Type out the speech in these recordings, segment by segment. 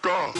Go.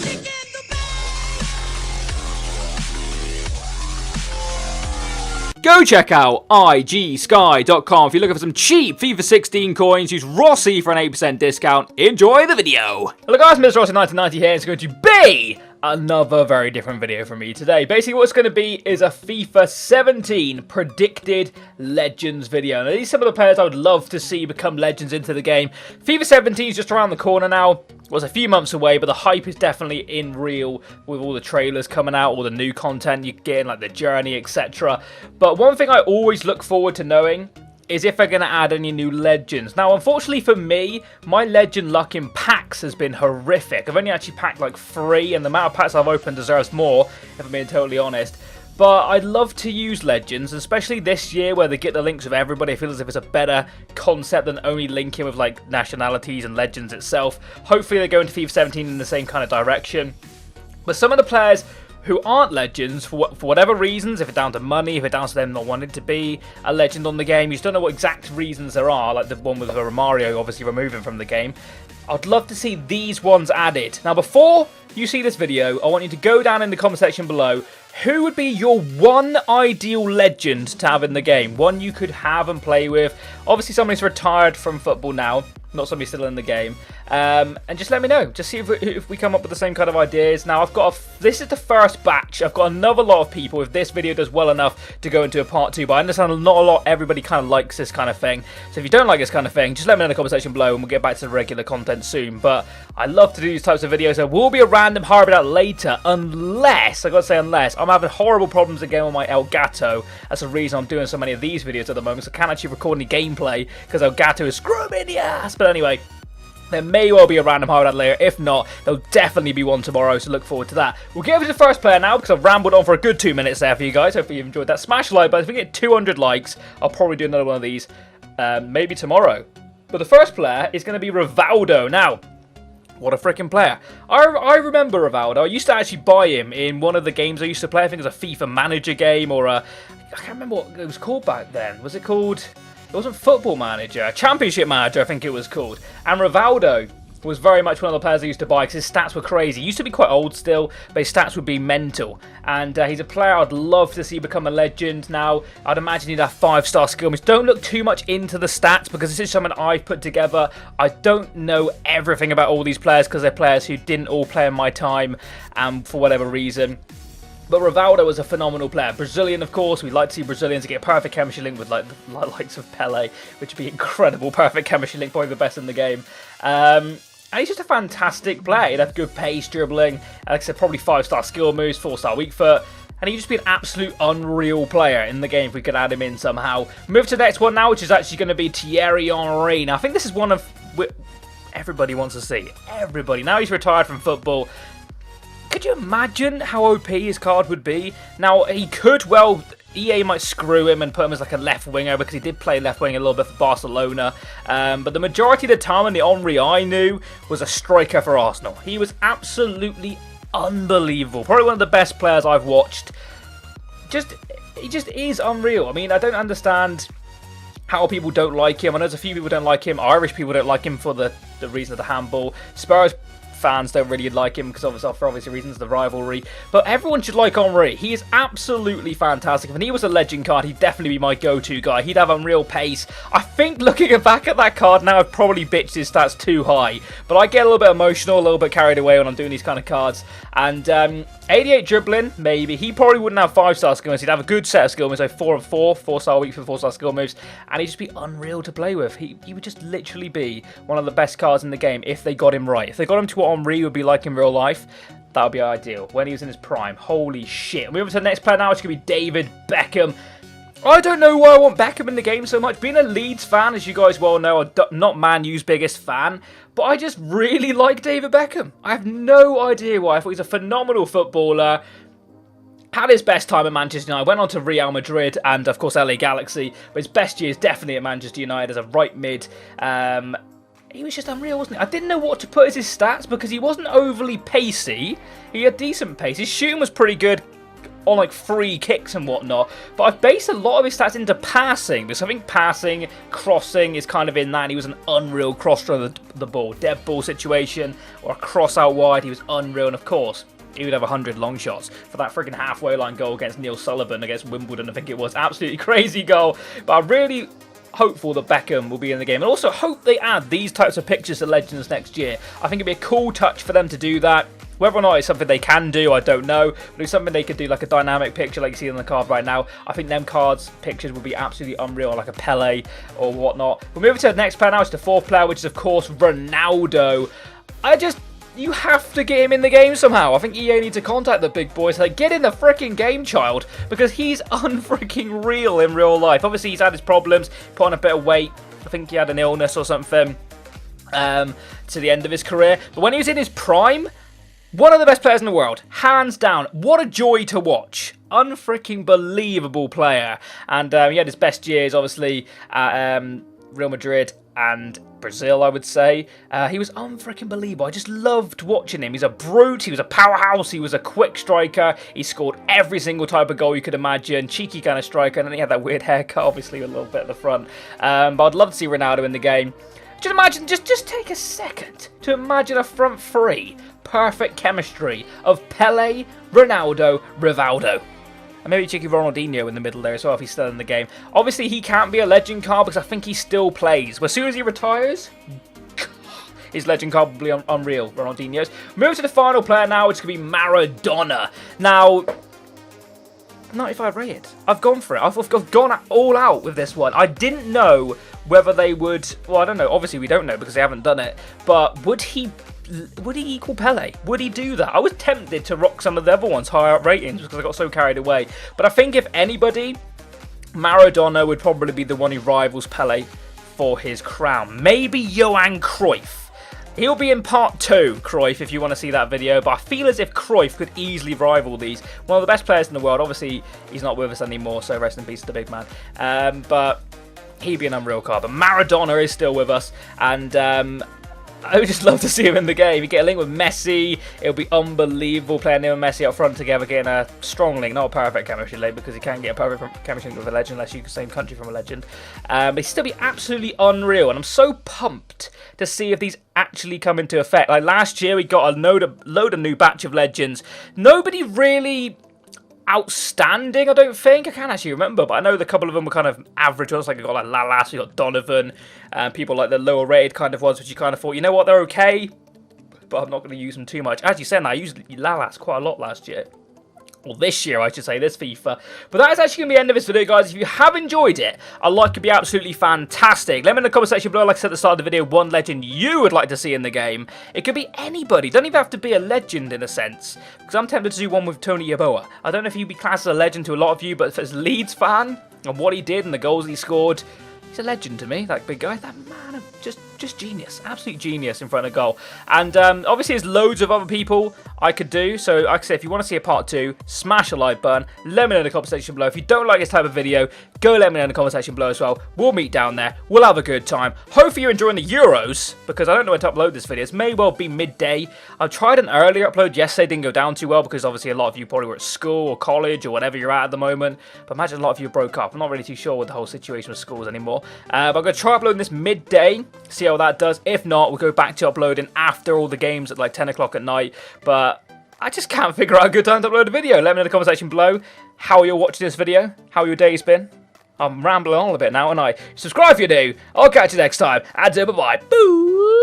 Go check out igsky.com if you're looking for some cheap FIFA 16 coins. Use Rossi for an 8% discount. Enjoy the video. Hello guys, Mr. Rossi 1990 here. It's going to be another very different video from me today. Basically what it's going to be is a FIFA 17 predicted legends video. Now these are some of the players I would love to see become legends into the game. FIFA 17 is just around the corner now. It was a few months away, but the hype is definitely in real with all the trailers coming out, all the new content you're getting, like the journey, etc. But one thing I always look forward to knowing is if they're going to add any new legends. Now, unfortunately for me, my legend luck in packs has been horrific. I've only actually packed like 3, and the amount of packs I've opened deserves more, if I'm being totally honest. But I'd love to use legends, especially this year where they get the links with everybody. I feel as if it's a better concept than only linking with like nationalities and legends itself. Hopefully they go into FIFA 17 in the same kind of direction. But some of the players who aren't legends, for whatever reasons, if it's down to money, if it's down to them not wanting to be a legend on the game, you just don't know what exact reasons there are, like the one with Romario obviously removing from the game. I'd love to see these ones added. Now before you see this video, I want you to go down in the comment section below. Who would be your one ideal legend to have in the game? One you could have and play with. Obviously somebody who's retired from football now, not somebody still in the game. And just let me know. Just see if we come up with the same kind of ideas. Now this is the first batch. I've got another lot of people, if this video does well enough, to go into a part 2. But I understand not everybody kind of likes this kind of thing. So if you don't like this kind of thing, just let me know in the comment section below and we'll get back to the regular content soon. But I love to do these types of videos. There will be a random hybrid out later, unless, I gotta say unless, I'm having horrible problems again with my Elgato. That's the reason I'm doing so many of these videos at the moment. So I can't actually record any gameplay because Elgato is screwing me in the ass. But anyway, there may well be a random hybrid later. If not, there'll definitely be one tomorrow, so look forward to that. We'll get over to the first player now, because I've rambled on for a good 2 minutes there for you guys. Hopefully you've enjoyed that. Smash the like button. If we get 200 likes, I'll probably do another one of these, maybe tomorrow. But the first player is going to be Rivaldo. Now, what a freaking player. I remember Rivaldo. I used to actually buy him in one of the games I used to play. I think it was a FIFA Manager game, or a... I can't remember what it was called back then. Was it called... It wasn't Football Manager, Championship Manager I think it was called. And Rivaldo was very much one of the players I used to buy because his stats were crazy. He used to be quite old still, but his stats would be mental. And he's a player I'd love to see become a legend now. I'd imagine he'd have 5-star skill moves. Don't look too much into the stats because this is something I've put together. I don't know everything about all these players because they're players who didn't all play in my time for whatever reason. But Rivaldo was a phenomenal player. Brazilian, of course. We'd like to see Brazilians get a perfect chemistry link with like the likes of Pele, which would be incredible. Perfect chemistry link, probably the best in the game. And he's just a fantastic player. He'd have good pace, dribbling, like I said, probably 5-star skill moves, 4-star weak foot. And he'd just be an absolute unreal player in the game if we could add him in somehow. Move to the next one now, which is actually going to be Thierry Arena. I think this is one of... everybody wants to see. Everybody. Now he's retired from football. Could you imagine how OP his card would be? Now, he could, well, EA might screw him and put him as like a left winger because he did play left wing a little bit for Barcelona. But the majority of the time in the Henry I knew was a striker for Arsenal. He was absolutely unbelievable. Probably one of the best players I've watched. He just is unreal. I mean, I don't understand how people don't like him. I know there's a few people don't like him. Irish people don't like him for the reason of the handball. Spurs fans don't really like him because for obvious reasons, the rivalry. But everyone should like Henry. He is absolutely fantastic. If he was a legend card, he'd definitely be my go-to guy. He'd have unreal pace. I think looking back at that card now, I've probably bitched his stats too high. But I get a little bit emotional, a little bit carried away when I'm doing these kind of cards. And 88 dribbling, maybe. He probably wouldn't have 5-star skill moves. He'd have a good set of skill moves, so 4 and 4, 4-star weak for 4-star skill moves. And he'd just be unreal to play with. He would just literally be one of the best cards in the game if they got him right. If they got him to what Henry would be like in real life, that would be ideal. When he was in his prime. Holy shit. Moving to the next player now, which could be David Beckham. I don't know why I want Beckham in the game so much. Being a Leeds fan, as you guys well know, I'm not Man U's biggest fan, but I just really like David Beckham. I have no idea why. I thought he's a phenomenal footballer. Had his best time at Manchester United, went on to Real Madrid and, of course, LA Galaxy. But his best years definitely at Manchester United as a right mid. He was just unreal, wasn't he? I didn't know what to put as his stats because he wasn't overly pacey. He had decent pace. His shooting was pretty good. on like free kicks and whatnot. But I've based a lot of his stats into passing, because I think passing, crossing is kind of in that. And he was an unreal crosser of the ball, dead ball situation, or a cross out wide. He was unreal, and of course, he would have 100 long shots for that freaking halfway line goal against Neil Sullivan against Wimbledon. I think it was absolutely crazy goal. But I'm really hopeful that Beckham will be in the game, and also hope they add these types of pictures to Legends next year. I think it'd be a cool touch for them to do that. Whether or not it's something they can do, I don't know. But it's something they could do, like a dynamic picture like you see on the card right now. I think them cards, pictures will be absolutely unreal, like a Pele or whatnot. We'll move to the next player now. It's the fourth player, which is, of course, Ronaldo. You have to get him in the game somehow. I think EA need to contact the big boys. Like, get in the freaking game, child, because he's unfreaking real in real life. Obviously, he's had his problems, put on a bit of weight. I think he had an illness or something to the end of his career. But when he was in his prime, one of the best players in the world, hands down. What a joy to watch. Unfreaking believable player. And he had his best years, obviously, at Real Madrid and Brazil, I would say. He was unfreaking believable. I just loved watching him. He's a brute. He was a powerhouse. He was a quick striker. He scored every single type of goal you could imagine. Cheeky kind of striker. And then he had that weird haircut, obviously, with a little bit at the front. But I'd love to see Ronaldo in the game. Just imagine, just take a second to imagine a front three. Perfect chemistry of Pele, Ronaldo, Rivaldo. And maybe cheeky Ronaldinho in the middle there as well if he's still in the game. Obviously, he can't be a legend card because I think he still plays. But as soon as he retires, his legend card will be unreal, Ronaldinho's. Move to the final player now, which is going to be Maradona. Now, 95 rated. I've gone for it. I've gone all out with this one. I didn't know whether they would... Well, I don't know. Obviously, we don't know because they haven't done it. But would he equal Pele? Would he do that? I was tempted to rock some of the other ones higher up ratings because I got so carried away. But I think if anybody, Maradona would probably be the one who rivals Pele for his crown. Maybe Johan Cruyff. He'll be in part 2, Cruyff, if you want to see that video. But I feel as if Cruyff could easily rival these. One of the best players in the world. Obviously, he's not with us anymore, so rest in peace to the big man. But he'd be an unreal card. But Maradona is still with us. And I would just love to see him in the game. You get a link with Messi. It'll be unbelievable playing him and Messi up front together, getting a strong link. Not a perfect chemistry link because you can't get a perfect chemistry link with a legend unless you're the same country from a legend. But he'd still be absolutely unreal. And I'm so pumped to see if these actually come into effect. Like last year, we got a load of new batch of legends. Nobody really outstanding, I don't think. I can't actually remember, but I know the couple of them were kind of average ones. Like I got like Lalas, we got Donovan, people like the lower rated kind of ones, which you kind of thought, you know what, they're okay, but I'm not going to use them too much. As you said, I used Lalas quite a lot last year. Well, this year, I should say, this FIFA. But that is actually going to be the end of this video, guys. If you have enjoyed it, a like would be absolutely fantastic. Let me know in the comment section below, like I said at the start of the video, one legend you would like to see in the game. It could be anybody. Don't even have to be a legend, in a sense. Because I'm tempted to do one with Tony Yeboah. I don't know if he'd be classed as a legend to a lot of you, but as a Leeds fan, and what he did and the goals he scored, he's a legend to me, that big guy. That man, just genius. Absolute genius in front of goal. And obviously there's loads of other people I could do. So like I said, if you want to see a part 2, smash a like button. Let me know in the comment section below. If you don't like this type of video, go let me know in the comment section below as well. We'll meet down there. We'll have a good time. Hopefully you're enjoying the Euros, because I don't know when to upload this video. It may well be midday. I tried an earlier upload yesterday. Didn't go down too well because obviously a lot of you probably were at school or college or whatever you're at the moment. But imagine a lot of you broke up. I'm not really too sure with the whole situation with schools anymore. But I'm going to try uploading this midday. See how that does. If not, we'll go back to uploading after all the games at like 10 o'clock at night. But I just can't figure out a good time to upload a video. Let me know in the comment section below how you're watching this video, how your day's been. I'm rambling on a bit now, aren't I? Subscribe if you do. I'll catch you next time. And bye-bye. Boo!